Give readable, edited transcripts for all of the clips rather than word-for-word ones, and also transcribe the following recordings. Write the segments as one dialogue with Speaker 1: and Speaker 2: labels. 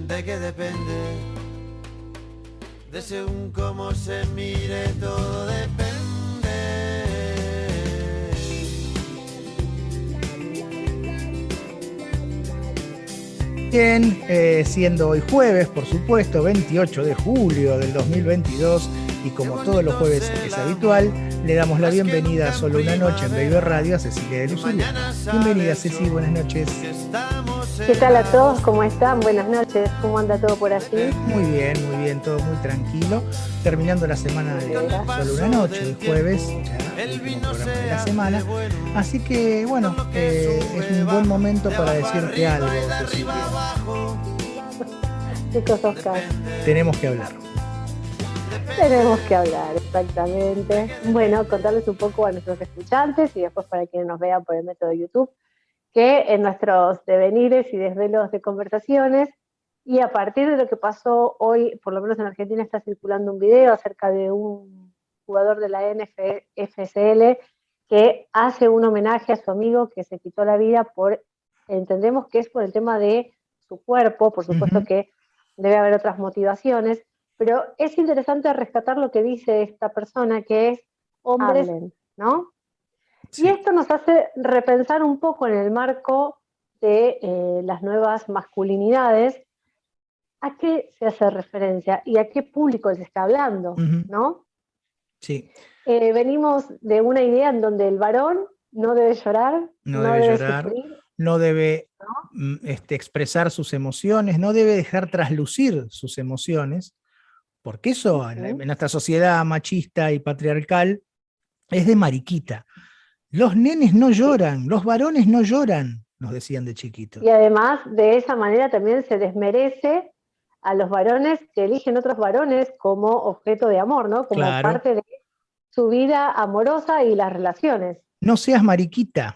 Speaker 1: ¿De qué depende? De según cómo se mire, todo depende.
Speaker 2: Bien, siendo hoy jueves, por supuesto, 28 de julio del 2022, y como todos los jueves es habitual, le damos la bienvenida a Solo una Noche en Baby Radio a Cecilia de Luzuriaga. Bienvenida, Ceci, buenas noches.
Speaker 3: ¿Qué tal a todos? ¿Cómo están? Buenas noches. ¿Cómo anda todo por allí?
Speaker 2: Muy bien, todo muy tranquilo. Terminando la semana de Solo una Noche, el jueves, ya el último programa de la semana. Así que, bueno, es un buen momento para decirte algo, Cecilia.
Speaker 3: Chicos, Oscar.
Speaker 2: Tenemos que hablar.
Speaker 3: Tenemos que hablar, exactamente. Bueno, contarles un poco a nuestros escuchantes y después para quienes nos vean por el método de YouTube, que en nuestros devenires y desvelos de conversaciones, y a partir de lo que pasó hoy, por lo menos en Argentina está circulando un video acerca de un jugador de la NFCL que hace un homenaje a su amigo que se quitó la vida entendemos que es por el tema de su cuerpo, por supuesto que debe haber otras motivaciones, pero es interesante rescatar lo que dice esta persona, que es hombres, hablen, ¿no? Sí. Y esto nos hace repensar un poco en el marco de las nuevas masculinidades, a qué se hace referencia y a qué público se está hablando, ¿no?
Speaker 2: Sí.
Speaker 3: Venimos de una idea en donde el varón no debe llorar,
Speaker 2: no debe llorar,
Speaker 3: sufrir,
Speaker 2: no debe expresar sus emociones, no debe dejar traslucir sus emociones, porque eso en nuestra sociedad machista y patriarcal es de mariquita. Los nenes no lloran, los varones no lloran, nos decían de chiquitos.
Speaker 3: Y además de esa manera también se desmerece a los varones que eligen otros varones como objeto de amor, ¿no? Como parte de su vida amorosa y las relaciones.
Speaker 2: No seas mariquita.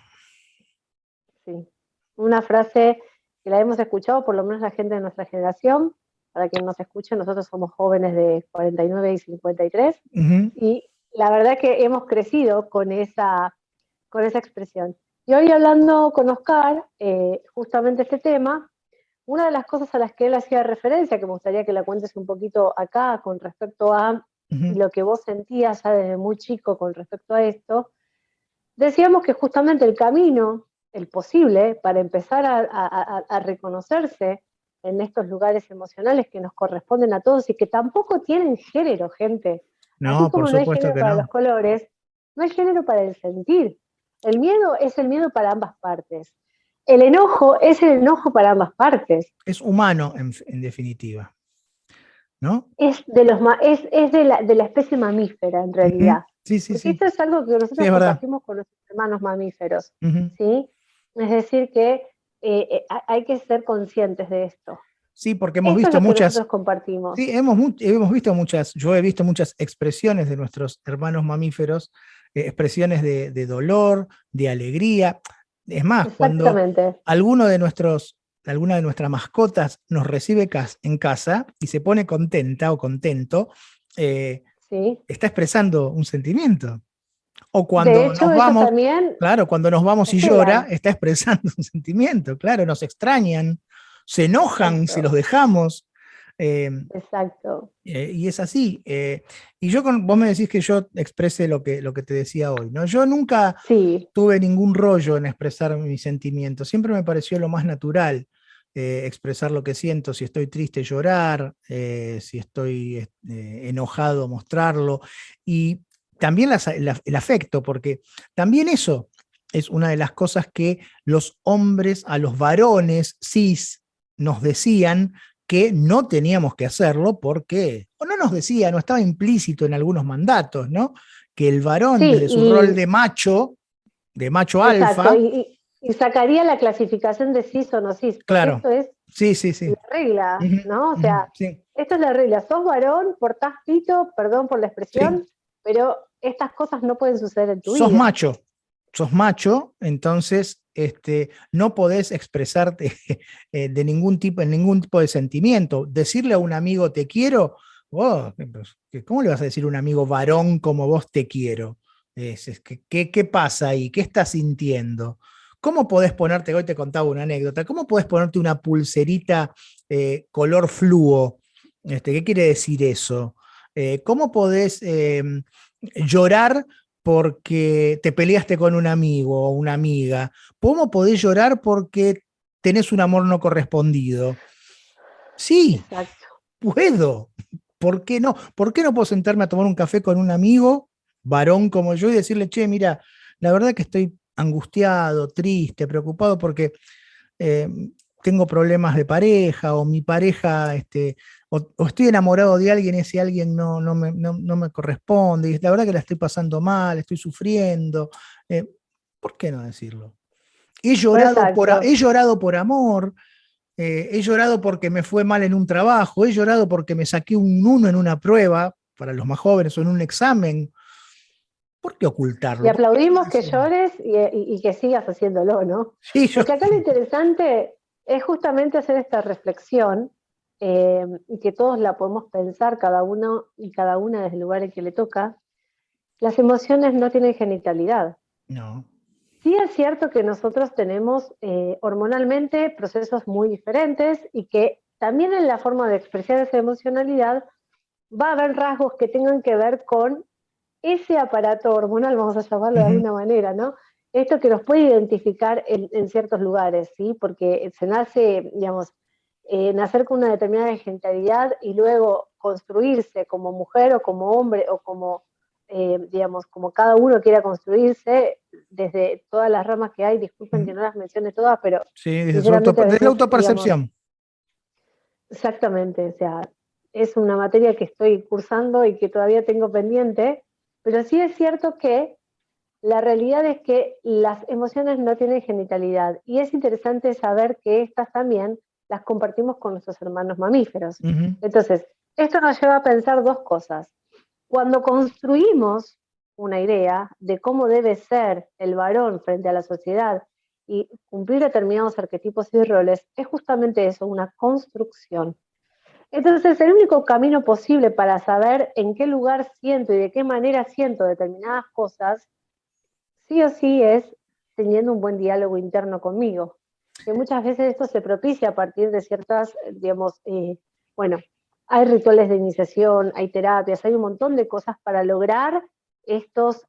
Speaker 3: Sí, una frase que la hemos escuchado, por lo menos la gente de nuestra generación. Para quien nos escuche, nosotros somos jóvenes de 49 y 53, y la verdad que hemos crecido con esa expresión. Y hoy hablando con Oscar, justamente este tema, una de las cosas a las que él hacía referencia, que me gustaría que la cuentes un poquito acá con respecto a lo que vos sentías ya desde muy chico con respecto a esto, decíamos que justamente el camino, el posible, para empezar a reconocerse en estos lugares emocionales que nos corresponden a todos y que tampoco tienen género, gente.
Speaker 2: No,
Speaker 3: así como
Speaker 2: por
Speaker 3: no hay
Speaker 2: supuesto
Speaker 3: género
Speaker 2: que
Speaker 3: para
Speaker 2: no.
Speaker 3: los colores, no hay género para el sentir. El miedo es el miedo para ambas partes. El enojo es el enojo para ambas partes.
Speaker 2: Es humano, en definitiva, ¿no?
Speaker 3: Es de la especie mamífera, en realidad.
Speaker 2: Sí.
Speaker 3: Porque esto es algo que nosotros compartimos con nuestros hermanos mamíferos, ¿sí? Es decir que hay que ser conscientes de esto.
Speaker 2: Sí, porque hemos visto muchas.
Speaker 3: Nosotros compartimos.
Speaker 2: Sí, hemos visto muchas. Yo he visto muchas expresiones de nuestros hermanos mamíferos, expresiones de dolor, de alegría. Es más, cuando alguna de nuestras mascotas nos recibe en casa y se pone contenta o contento, está expresando un sentimiento. O cuando
Speaker 3: de hecho,
Speaker 2: nos vamos,
Speaker 3: también
Speaker 2: cuando nos vamos y llora, está expresando un sentimiento, claro, nos extrañan, se enojan si los dejamos.
Speaker 3: Exacto.
Speaker 2: Y es así. Y vos me decís que yo exprese lo que te decía hoy, ¿no? Yo nunca tuve ningún rollo en expresar mis sentimientos, siempre me pareció lo más natural. Expresar lo que siento, si estoy triste, llorar, si estoy enojado, mostrarlo, y también el afecto, porque también eso es una de las cosas que los hombres a los varones cis nos decían que no teníamos que hacerlo porque, o no nos decía, no estaba implícito en algunos mandatos, ¿no? Que el varón, desde su rol de macho alfa.
Speaker 3: Y sacaría la clasificación de cis o no cis.
Speaker 2: Claro.
Speaker 3: Esto es
Speaker 2: sí.
Speaker 3: la regla, ¿no? O sea, esta es la regla. Sos varón, portás pito, perdón por la expresión, pero estas cosas no pueden suceder en tu vida.
Speaker 2: Sos macho, entonces no podés expresarte en ningún tipo de sentimiento. Decirle a un amigo te quiero, ¿cómo le vas a decir a un amigo varón como vos te quiero? ¿Qué pasa ahí? ¿Qué estás sintiendo? ¿Cómo podés ponerte, hoy te contaba una anécdota, cómo podés ponerte una pulserita color fluo. ¿Qué quiere decir eso? ¿Cómo podés llorar porque te peleaste con un amigo o una amiga? ¿Cómo podés llorar porque tenés un amor no correspondido? Sí, exacto. Puedo. ¿Por qué no? ¿Por qué no puedo sentarme a tomar un café con un amigo, varón como yo, y decirle, che, mira, la verdad que estoy angustiado, triste, preocupado porque tengo problemas de pareja, o mi pareja, o estoy enamorado de alguien y ese alguien no me corresponde, y la verdad que la estoy pasando mal, estoy sufriendo? ¿Por qué no decirlo? He llorado por amor, he llorado porque me fue mal en un trabajo, he llorado porque me saqué un 1 en una prueba, para los más jóvenes, o en un examen. ¿Por qué ocultarlo?
Speaker 3: Y aplaudimos que llores y que sigas haciéndolo, ¿no?
Speaker 2: Sí,
Speaker 3: porque acá lo interesante es justamente hacer esta reflexión, y que todos la podemos pensar, cada uno y cada una desde el lugar en que le toca. Las emociones no tienen genitalidad.
Speaker 2: No.
Speaker 3: Sí es cierto que nosotros tenemos hormonalmente procesos muy diferentes, y que también en la forma de expresar esa emocionalidad va a haber rasgos que tengan que ver con ese aparato hormonal, vamos a llamarlo de alguna manera, ¿no? Esto que nos puede identificar en ciertos lugares, ¿sí? Porque se nace, digamos, nacer con una determinada genitalidad y luego construirse como mujer o como hombre, o como, digamos, como cada uno quiera construirse, desde todas las ramas que hay. Disculpen que no las mencione todas, pero
Speaker 2: sí, desde la autopercepción.
Speaker 3: Digamos, exactamente, o sea, es una materia que estoy cursando y que todavía tengo pendiente, pero sí es cierto que la realidad es que las emociones no tienen genitalidad, y es interesante saber que estas también las compartimos con nuestros hermanos mamíferos. Entonces, esto nos lleva a pensar dos cosas. Cuando construimos una idea de cómo debe ser el varón frente a la sociedad y cumplir determinados arquetipos y roles, es justamente eso, una construcción. Entonces, el único camino posible para saber en qué lugar siento y de qué manera siento determinadas cosas, sí o sí, es teniendo un buen diálogo interno conmigo. Que muchas veces esto se propicia a partir de ciertas, digamos, bueno, hay rituales de iniciación, hay terapias, hay un montón de cosas para lograr estos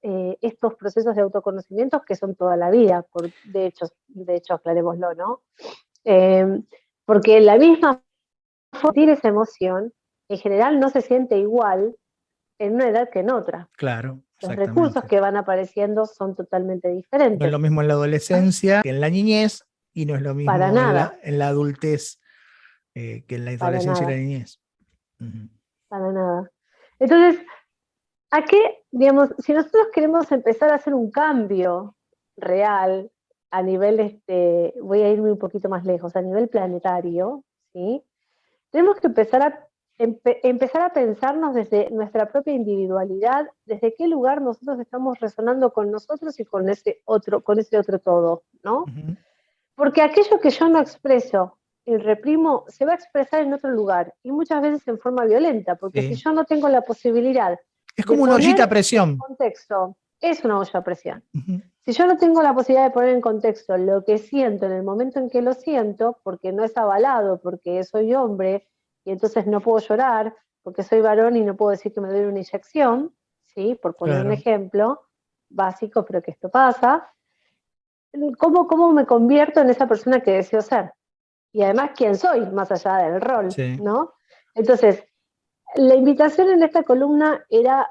Speaker 3: procesos de autoconocimiento que son toda la vida, de hecho, aclarémoslo, ¿no? Porque la misma sentir esa emoción, en general no se siente igual en una edad que en otra.
Speaker 2: Claro.
Speaker 3: Los recursos que van apareciendo son totalmente diferentes.
Speaker 2: No es lo mismo en la adolescencia que en la niñez, y no es lo mismo en la adultez que en la adolescencia y la niñez.
Speaker 3: Para nada. Entonces, ¿a qué, digamos, si nosotros queremos empezar a hacer un cambio real a nivel, voy a irme un poquito más lejos, a nivel planetario, ¿sí? Tenemos que empezar a pensarnos desde nuestra propia individualidad, desde qué lugar nosotros estamos resonando con nosotros y con ese otro todo, ¿no? Porque aquello que yo no expreso y reprimo se va a expresar en otro lugar, y muchas veces en forma violenta, porque si yo no tengo la posibilidad,
Speaker 2: es como una ollita a presión.
Speaker 3: Contexto, es una olla a presión. Si yo no tengo la posibilidad de poner en contexto lo que siento en el momento en que lo siento, porque no es avalado, porque soy hombre, y entonces no puedo llorar, porque soy varón y no puedo decir que me duele una inyección, ¿sí? Por poner un ejemplo básico, pero que esto pasa. ¿Cómo me convierto en esa persona que deseo ser? Y además, ¿quién soy? Más allá del rol, ¿no? Entonces, la invitación en esta columna era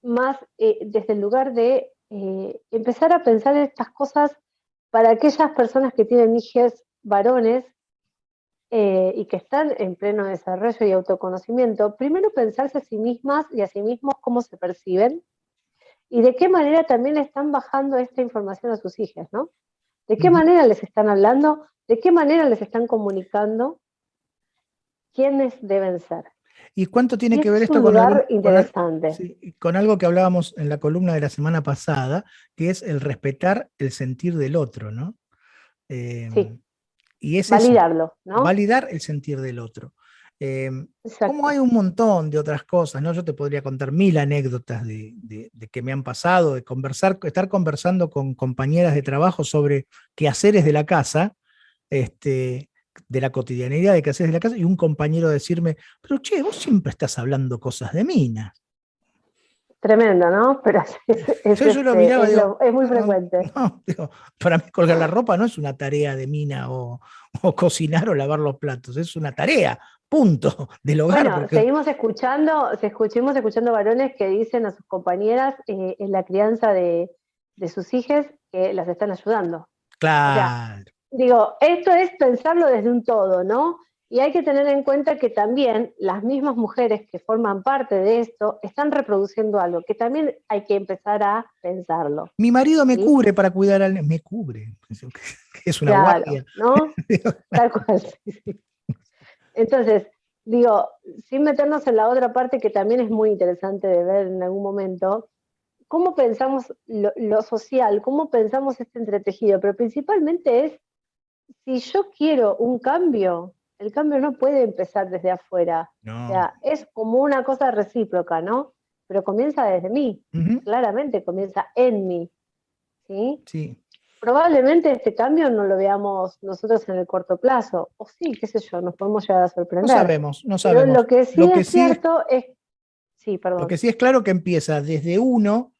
Speaker 3: más desde el lugar de empezar a pensar en estas cosas para aquellas personas que tienen hijos varones y que están en pleno desarrollo y autoconocimiento. Primero, pensarse a sí mismas y a sí mismos cómo se perciben y de qué manera también están bajando esta información a sus hijos, ¿no? ¿De qué manera les están hablando? ¿De qué manera les están comunicando quiénes deben ser?
Speaker 2: ¿Y cuánto tiene que ver esto con algo que hablábamos en la columna de la semana pasada, que es el respetar el sentir del otro, ¿no?
Speaker 3: Sí.
Speaker 2: Y es
Speaker 3: validarlo, ¿no?
Speaker 2: Validar el sentir del otro. Como hay un montón de otras cosas, ¿no? Yo te podría contar 1000 anécdotas de que me han pasado, de estar conversando con compañeras de trabajo sobre quehaceres de la casa, de la cotidianidad de que haces de la casa, y un compañero decirme, pero che, vos siempre estás hablando cosas de minas.
Speaker 3: Tremendo, ¿no? Pero
Speaker 2: yo lo miraba y digo,
Speaker 3: es muy frecuente.
Speaker 2: No, digo, para mí colgar la ropa no es una tarea de mina o cocinar o lavar los platos, es una tarea, punto, del hogar.
Speaker 3: Bueno, seguimos escuchando varones que dicen a sus compañeras en la crianza de sus hijas que las están ayudando.
Speaker 2: Claro.
Speaker 3: O sea, digo, esto es pensarlo desde un todo, ¿no? Y hay que tener en cuenta que también las mismas mujeres que forman parte de esto están reproduciendo algo, que también hay que empezar a pensarlo.
Speaker 2: Mi marido me cubre para cuidar al... Me cubre, es una guardia.
Speaker 3: ¿No? Tal cual, sí. Entonces, digo, sin meternos en la otra parte que también es muy interesante de ver en algún momento, cómo pensamos lo social, cómo pensamos este entretejido, pero principalmente es, si yo quiero un cambio, el cambio no puede empezar desde afuera.
Speaker 2: No.
Speaker 3: O sea, es como una cosa recíproca, ¿no? Pero comienza desde mí, claramente comienza en mí, ¿sí?
Speaker 2: Sí.
Speaker 3: Probablemente este cambio no lo veamos nosotros en el corto plazo, o sí, qué sé yo, nos podemos llegar a sorprender.
Speaker 2: No sabemos. Pero
Speaker 3: lo que sí es cierto es... Sí, perdón.
Speaker 2: Lo que sí es claro que empieza desde uno,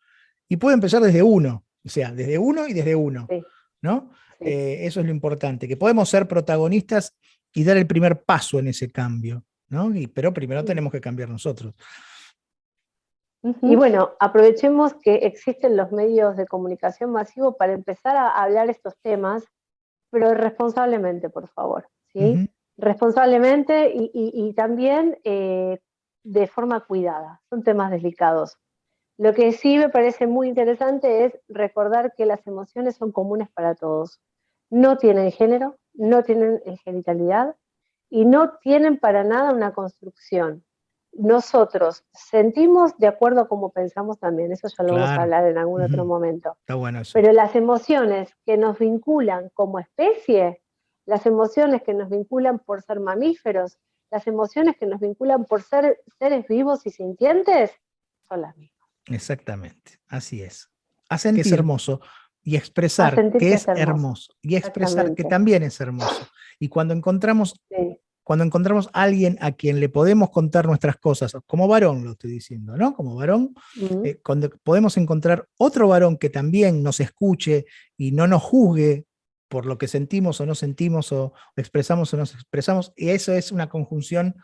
Speaker 2: y puede empezar desde uno, o sea, desde uno y desde uno, sí. ¿No? Sí. Eso es lo importante, que podemos ser protagonistas y dar el primer paso en ese cambio, ¿no? Pero primero tenemos que cambiar nosotros.
Speaker 3: Y bueno, aprovechemos que existen los medios de comunicación masivo para empezar a hablar estos temas, pero responsablemente, por favor, ¿sí? Responsablemente y también de forma cuidada. Son temas delicados. Lo que sí me parece muy interesante es recordar que las emociones son comunes para todos. No tienen género, no tienen genitalidad y no tienen para nada una construcción. Nosotros sentimos de acuerdo a cómo pensamos también, eso ya lo vamos a hablar en algún otro momento.
Speaker 2: Está bueno eso.
Speaker 3: Pero las emociones que nos vinculan como especie, las emociones que nos vinculan por ser mamíferos, las emociones que nos vinculan por ser seres vivos y sintientes, son las mismas.
Speaker 2: Exactamente, así es. Hacen que es hermoso y expresar que es hermoso y expresar que también es hermoso. Y cuando encontramos a alguien a quien le podemos contar nuestras cosas, como varón lo estoy diciendo, ¿no? Como varón, cuando podemos encontrar otro varón que también nos escuche y no nos juzgue por lo que sentimos o no sentimos, o expresamos o no expresamos, y eso es una conjunción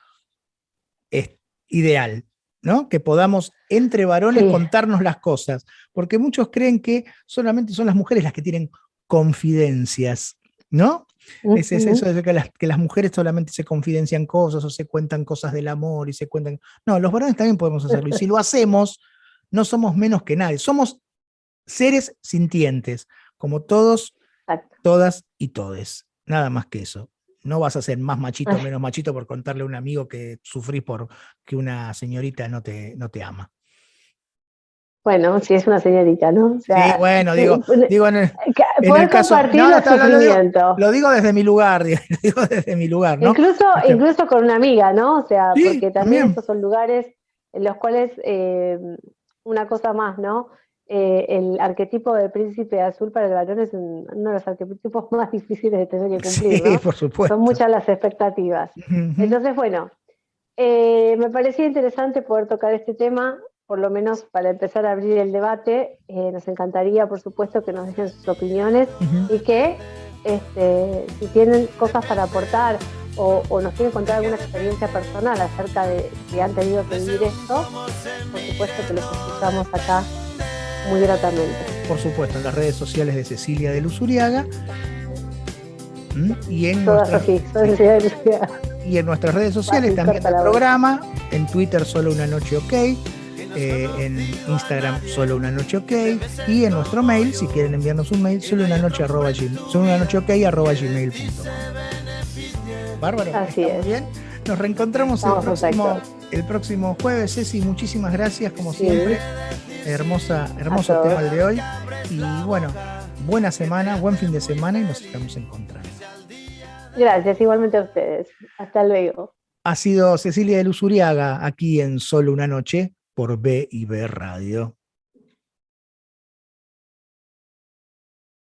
Speaker 2: ideal, ¿no? Que podamos entre varones contarnos las cosas, porque muchos creen que solamente son las mujeres las que tienen confidencias, ¿no? Es eso de que las mujeres solamente se confidencian cosas o se cuentan cosas del amor y se cuentan... No, los varones también podemos hacerlo, y si lo hacemos, no somos menos que nadie, somos seres sintientes, como todos, todas y todes, nada más que eso. No vas a ser más machito o menos machito por contarle a un amigo que sufrís por que una señorita no te ama.
Speaker 3: Bueno, si es una señorita, ¿no? O sea,
Speaker 2: sí, bueno, digo en el caso... Lo digo desde mi lugar, ¿no?
Speaker 3: Incluso con una amiga, ¿no? O sea,
Speaker 2: sí,
Speaker 3: porque también estos son lugares en los cuales, una cosa más, ¿no? El arquetipo del príncipe azul para el varón es uno de los arquetipos más difíciles de tener que cumplir, ¿no?
Speaker 2: Sí, por supuesto.
Speaker 3: Son muchas las expectativas. Entonces, bueno, me parecía interesante poder tocar este tema, por lo menos para empezar a abrir el debate. Nos encantaría, por supuesto, que nos dejen sus opiniones y que si tienen cosas para aportar o nos quieren contar alguna experiencia personal acerca de si han tenido que vivir esto, por supuesto que los escuchamos acá muy gratamente.
Speaker 2: Por supuesto, en las redes sociales de Cecilia de Luzuriaga y en nuestras redes sociales también del programa, en Twitter Solo Una Noche OK, en Instagram Solo Una Noche OK, y en nuestro mail, si quieren enviarnos un mail, solounanoche@gmail.com. Bárbaro,
Speaker 3: así es.
Speaker 2: Bien. Nos reencontramos el próximo jueves. Ceci, muchísimas gracias como siempre. Hermoso tema el de hoy. Y bueno, buena semana, buen fin de semana, y nos estamos encontrando.
Speaker 3: Gracias, igualmente a ustedes. Hasta luego.
Speaker 2: Ha sido Cecilia de Luzuriaga aquí en Solo Una Noche por B&B Radio.